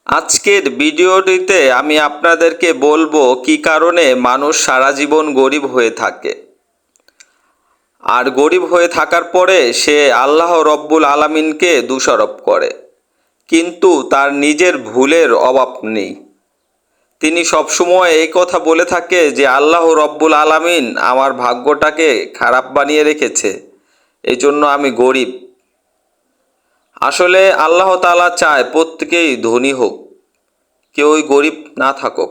আজকের ভিডিওটিতে আমি আপনাদেরকে বলবো কি কারণে মানুষ সারা জীবন গরিব হয়ে থাকে আর গরিব হয়ে থাকার পরে সে আল্লাহ রব্বুল আলামিনকে দোষারোপ করে, কিন্তু তার নিজের ভুলের অভাব নেই। তিনি সবসময় এই কথা বলে থাকে যে আল্লাহ রব্বুল আলামিন আমার ভাগ্যটাকে খারাপ বানিয়ে রেখেছে, এই জন্য আমি গরিব। আসলে আল্লাহ তাআলা চায় প্রত্যেকেই ধনী হোক, কেউই গরিব না থাকুক।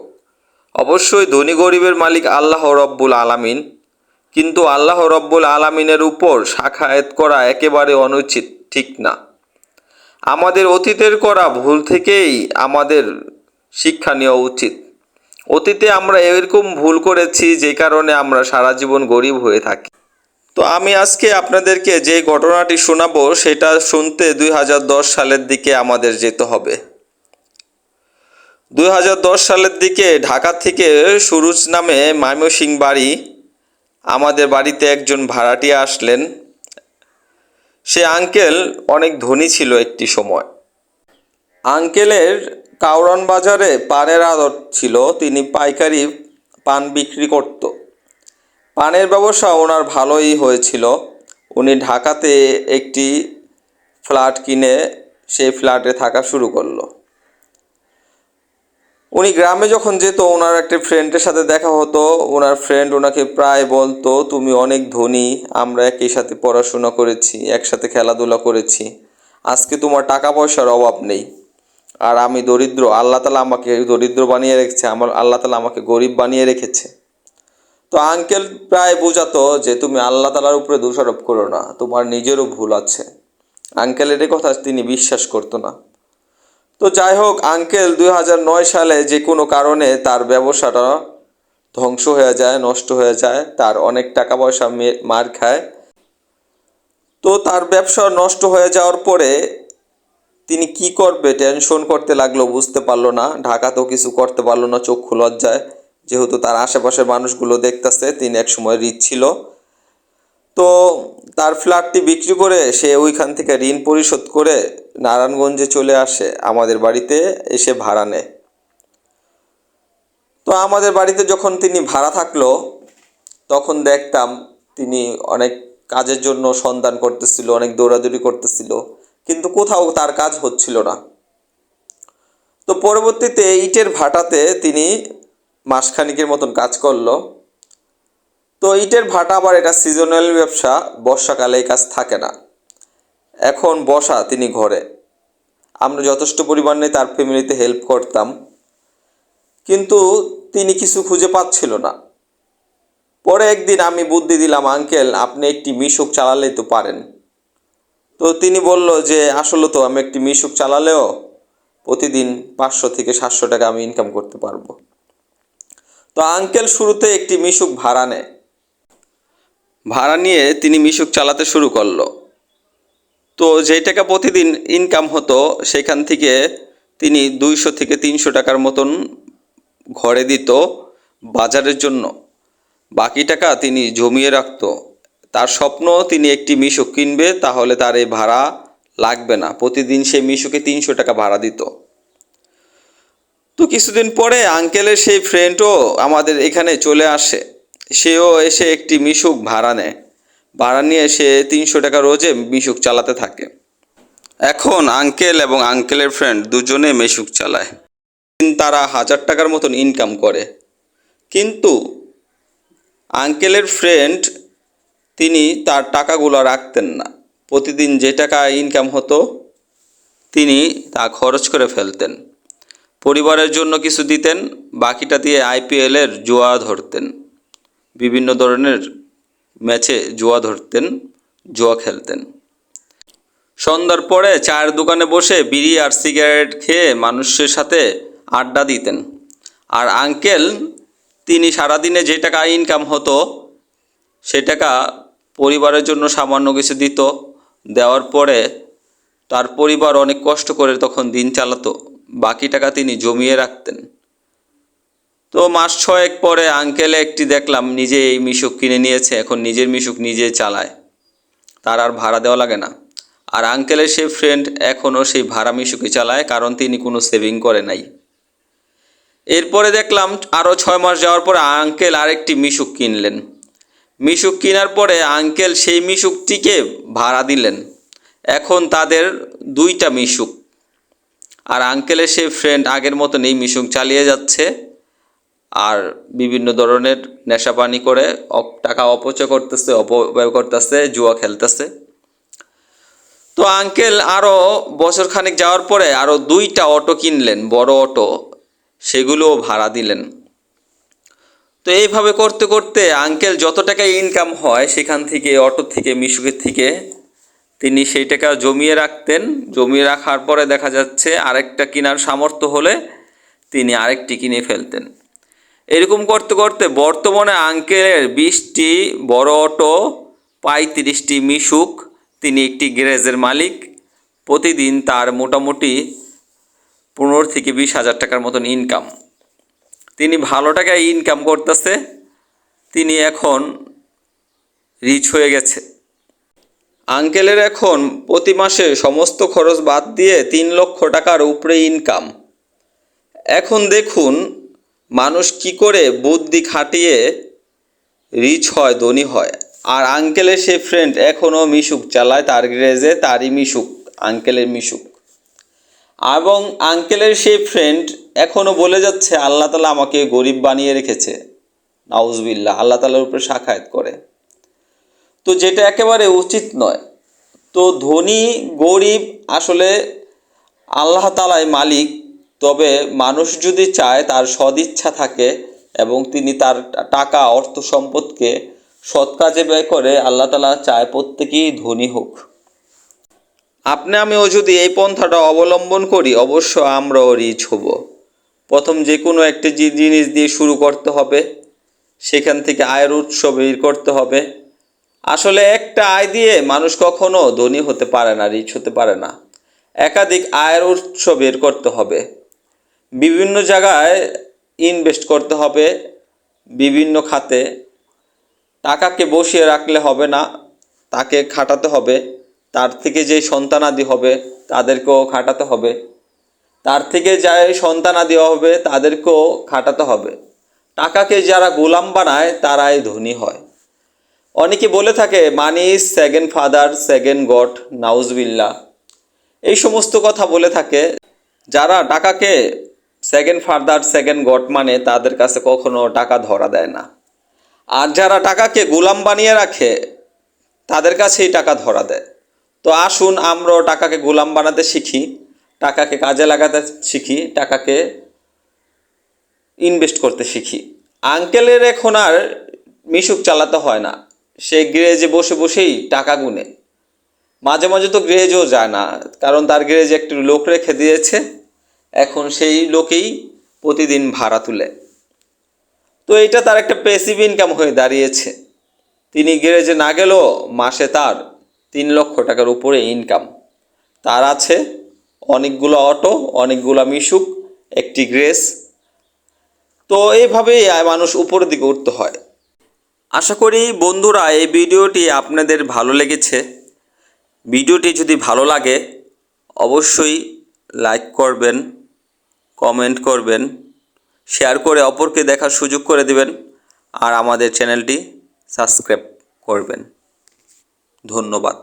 অবশ্যই ধনী গরিবের মালিক আল্লাহ রব্বুল আলামিন, কিন্তু আল্লাহ রব্বুল আলামিনের উপর শাখায়াত করা একেবারে অনুচিত, ঠিক না। আমাদের অতীতের করা ভুল থেকেই আমাদের শিক্ষা নেওয়া উচিত। অতীতে আমরা এরকম ভুল করেছি যে কারণে আমরা সারা জীবন গরিব হয়ে থাকি। তো আমি আজকে আপনাদেরকে যে ঘটনাটি শোনাবো সেটা শুনতে 2010 সালের দিকে আমাদের যেতে হবে। 2010 সালের দিকে ঢাকা থেকে সুরুজ নামে ময়মনসিংহ বাড়ি, আমাদের বাড়িতে একজন ভাড়াটিয়া আসলেন। সে আঙ্কেল অনেক ধনী ছিল একটি সময়। আঙ্কেলের কাউরান বাজারে পানের আড়ত ছিল, তিনি পাইকারি পান বিক্রি করত। পানের ব্যবসা ওনার ভালোই হয়েছিল। উনি ঢাকাতে একটি ফ্ল্যাট কিনে সেই ফ্ল্যাটে থাকা শুরু করলো। উনি গ্রামে যখন যেত, ওনার একটা ফ্রেন্ডের সাথে দেখা হতো। ওনার ফ্রেন্ড ওনাকে প্রায় বলতো, তুমি অনেক ধনী, আমরা একই সাথে পড়াশোনা করেছি, একসাথে খেলাধুলা করেছি, আজকে তোমার টাকা পয়সার অভাব নেই, আর আমি দরিদ্র। আল্লাহ তাআলা আমাকে দরিদ্র বানিয়ে রেখেছে, আল্লাহ তাআলা আমাকে গরিব বানিয়ে রেখেছে। তো আঙ্কেল প্রায় বোঝাতো যে তুমি আল্লাহ তাআলার উপরে দোষারোপ করো না, তোমার নিজেরও ভুল আছে। আঙ্কেলের এই কথা তিনি বিশ্বাস করতো না। তো যাই হোক, আঙ্কেল 2009 সালে যে কোনো কারণে তার ব্যবসাটা ধ্বংস হয়ে যায়, নষ্ট হয়ে যায়, তার অনেক টাকা পয়সা মার খায়। তো তার ব্যবসা নষ্ট হয়ে যাওয়ার পরে তিনি কি করবে টেনশন করতে লাগলো, বুঝতে পারলো না। ঢাকাতেও কিছু করতে পারলো না চক্ষু লজ্জায়, যেহেতু তার আশেপাশের মানুষগুলো দেখতেছে তিনি একসময় রিচ ছিল। তো তার ফ্ল্যাটটি বিক্রি করে সে ওইখান থেকে ঋণ পরিশোধ করে নারায়ণগঞ্জে চলে আসে, আমাদের বাড়িতে এসে ভাড়া নেয়। তো আমাদের বাড়িতে যখন তিনি ভাড়া থাকলো, তখন দেখতাম তিনি অনেক কাজের জন্য সন্ধান করতেছিল, অনেক দৌড়াদৌড়ি করতেছিল, কিন্তু কোথাও তার কাজ হচ্ছিল না। তো পরবর্তীতে ইটের ভাটাতে তিনি মাসখানিকের মতন কাজ করলো। তো ইটের ভাটা আবার এটা সিজনাল ব্যবসা, বর্ষাকালে এই কাজ থাকে না। এখন বসা তিনি ঘরে, আমরা যথেষ্ট পরিমাণে তার ফ্যামিলিতে হেল্প করতাম, কিন্তু তিনি কিছু খুঁজে পাচ্ছিল না। পরে একদিন আমি বুদ্ধি দিলাম, আঙ্কেল আপনি একটি মিশুক চালালেই তো পারেন। তো তিনি বলল যে আসলে তো আমি একটি মিশুক চালালেও প্রতিদিন 500 থেকে 700 টাকা আমি ইনকাম করতে পারবো। তো আঙ্কেল শুরুতে একটি মিশুক ভাড়া নেয়। ভাড়া নিয়ে তিনি মিশুক চালাতে শুরু করলো। তো যেই টাকা প্রতিদিন ইনকাম হতো সেখান থেকে তিনি 200 থেকে 300 টাকার মতন ঘরে দিত বাজারের জন্য। বাকি টাকা তিনি জমিয়ে রাখত। তার স্বপ্ন তিনি একটি মিশুক কিনবে, তাহলে তার এই ভাড়া লাগবে না। প্রতিদিন সে মিশুকে 300 টাকা ভাড়া দিত। তো কিছুদিন পরে আঙ্কেলের সেই ফ্রেন্ডও আমাদের এখানে চলে আসে। সেও এসে একটি মিশুক ভাড়া নেয়। ভাড়া নিয়ে সে 300 টাকা রোজে মিশুক চালাতে থাকে। এখন আঙ্কেল এবং আঙ্কেলের ফ্রেন্ড দুজনে মিশুক চালায়। তারা 1000 টাকার মতন ইনকাম করে। কিন্তু আঙ্কেলের ফ্রেন্ড তিনি তার টাকাগুলো রাখতেন না। প্রতিদিন যে টাকা ইনকাম হতো তিনি তা খরচ করে ফেলতেন। পরিবারের জন্য কিছু দিতেন, বাকিটা দিয়ে আইপিএলের জুয়া ধরতেন, বিভিন্ন ধরনের ম্যাচে জুয়া ধরতেন, জুয়া খেলতেন। সন্ধ্যার পরে চায়ের দোকানে বসে বিড়ি আর সিগারেট খেয়ে মানুষের সাথে আড্ডা দিতেন। আর আঙ্কেল তিনি সারাদিনে যে টাকা ইনকাম হতো সে টাকা পরিবারের জন্য সামান্য কিছু দিত। দেওয়ার পরে তার পরিবার অনেক কষ্ট করে তখন দিন চালাতো, বাকি টাকা তিনি জমিয়ে রাখতেন। তো মাস 6 পরে আঙ্কেল একটি দেখলাম নিজে এই মিশুক কিনে নিয়েছে, এখন নিজের মিশুক নিজে চালায়, তার আর ভাড়া দেওয়া লাগে না। আর আঙ্কেলের সেই ফ্রেন্ড এখনও সেই ভাড়া মিশুকই চালায়, কারণ তিনি কোনো সেভিং করে নাই। এরপরে দেখলাম আরও 6 মাস যাওয়ার পরে আঙ্কেল আরেকটি মিশুক কিনলেন। মিশুক কেনার পরে আঙ্কেল সেই মিশুকটিকে ভাড়া দিলেন। এখন তাদের 2টা মিশুক। আর আঙ্কেলের সেই ফ্রেন্ড আগের মতন এই মিশুক চালিয়ে যাচ্ছে আর বিভিন্ন ধরনের নেশাপানি করে টাকা অপচয় করতেছে, অপব্যয় করতেছে, জুয়া খেলতেছে। তো আঙ্কেল আরও বছরখানেক যাওয়ার পরে আরও 2টা অটো কিনলেন, বড় অটো, সেগুলোও ভাড়া দিলেন। তো এইভাবে করতে করতে আঙ্কেল যত টাকা ইনকাম হয় সেখান থেকে, অটো থেকে, মিশুকের থেকে, তিনি সেই টাকা জমিয়ে রাখতেন। জমিয়ে রাখার পরে দেখা যাচ্ছে আরেকটা কেনার সামর্থ্য হলে তিনি আরেকটি কিনে ফেলতেন। এরকম করতে করতে বর্তমানে আঙ্কেলের 20টি বড় অটো, 35টি মিশুক, তিনি একটি গ্যারেজের মালিক। প্রতিদিন তার মোটামুটি 15 থেকে 20 হাজার টাকার মতন ইনকাম। তিনি ভালো টাকায় ইনকাম করতেছে। তিনি এখন রিচ হয়ে গেছে। আঙ্কেলের এখন প্রতি মাসে সমস্ত খরচ বাদ দিয়ে 3 লক্ষ টাকার উপরে ইনকাম। এখন দেখুন মানুষ কি করে বুদ্ধি খাটিয়ে রিচ হয়, ধনী হয়। আর আঙ্কেলের সেই ফ্রেন্ড এখনও মিশুক চালায়, তার গ্যারেজে তারই মিশুক, আঙ্কেলের মিশুক। এবং আঙ্কেলের সেই ফ্রেন্ড এখনও বলে যাচ্ছে আল্লাহ তাআলা আমাকে গরিব বানিয়ে রেখেছে। নাউজুবিল্লাহ, আল্লাহ তাআলার উপরে শাখায়াত করে। তো যেটা একেবারে উচিত নয়। তো ধনী গরিব আসলে আল্লাহ তাআলাই মালিক। তবে মানুষ যদি চায়, তার সদিচ্ছা থাকে এবং তিনি তার টাকা, অর্থ সম্পদকে সৎ কাজে ব্যয় করে, আল্লাহ তাআলা চায় প্রত্যেকেই ধনী হোক। আপনি আমিও যদি এই পন্থাটা অবলম্বন করি, অবশ্য আমরাও রিচ হব। প্রথম যে কোনো একটা জিনিস দিয়ে শুরু করতে হবে, সেখান থেকে আয়ের উৎস বের করতে হবে। আসলে একটা আয় দিয়ে মানুষ কখনো ধনী হতে পারে না, রিচ হতে পারে না। একাধিক আয়ের উৎস বের করতে হবে, বিভিন্ন জায়গায় ইনভেস্ট করতে হবে, বিভিন্ন খাতে। টাকাকে বসিয়ে রাখলে হবে না, তাকে খাটাতে হবে। তার থেকে যে সন্তানাদি হবে তাদেরকেও খাটাতে হবে, তার থেকে যাই সন্তানাদি হবে তাদেরকেও খাটাতে হবে। টাকাকে যারা গোলাম বানায় তারাই ধনী হয়। অনেকে বলে থাকে money is second father, second god, নাউজুবিল্লাহ, এই সমস্ত কথা বলে থাকে। যারা টাকাকে সেকেন্ড ফাদার, সেকেন্ড গড মানে, তাদের কাছে কখনো টাকা ধরা দেয় না। আর যারা টাকাকে গোলাম বানিয়ে রাখে তাদের কাছেই টাকা ধরা দেয়। তো আসুন আমরাও টাকাকে গোলাম বানাতে শিখি, টাকাকে কাজে লাগাতে শিখি, টাকাকে ইনভেস্ট করতে শিখি। আঙ্কেলের এখন আর মিশুক চালাতে হয় না, সে গ্যারেজে বসে বসেই টাকা গুনে। মাঝে মাঝে তো গ্যারেজেও যায় না, কারণ তার গ্যারেজে একটি লোক রেখে দিয়েছে। এখন সেই লোকেই প্রতিদিন ভাড়া তুলে। তো এটা তার একটা প্যাসিভ ইনকাম হয়ে দাঁড়িয়েছে। তিনি গ্যারেজে না গেলেও মাসে তার 3 লক্ষ টাকার উপরে ইনকাম। তার আছে অনেকগুলো অটো, অনেকগুলো মিশুক, একটি গ্যারেজ। তো এইভাবেই মানুষ উপরের দিকে উঠতে হয়। আশা করি বন্ধুরা এই ভিডিওটি আপনাদের ভালো লেগেছে। ভিডিওটি যদি ভালো লাগে অবশ্যই লাইক করবেন, কমেন্ট করবেন, শেয়ার করে অপরকে দেখার সুযোগ করে দিবেন। আর আমাদের চ্যানেলটি সাবস্ক্রাইব করবেন। ধন্যবাদ।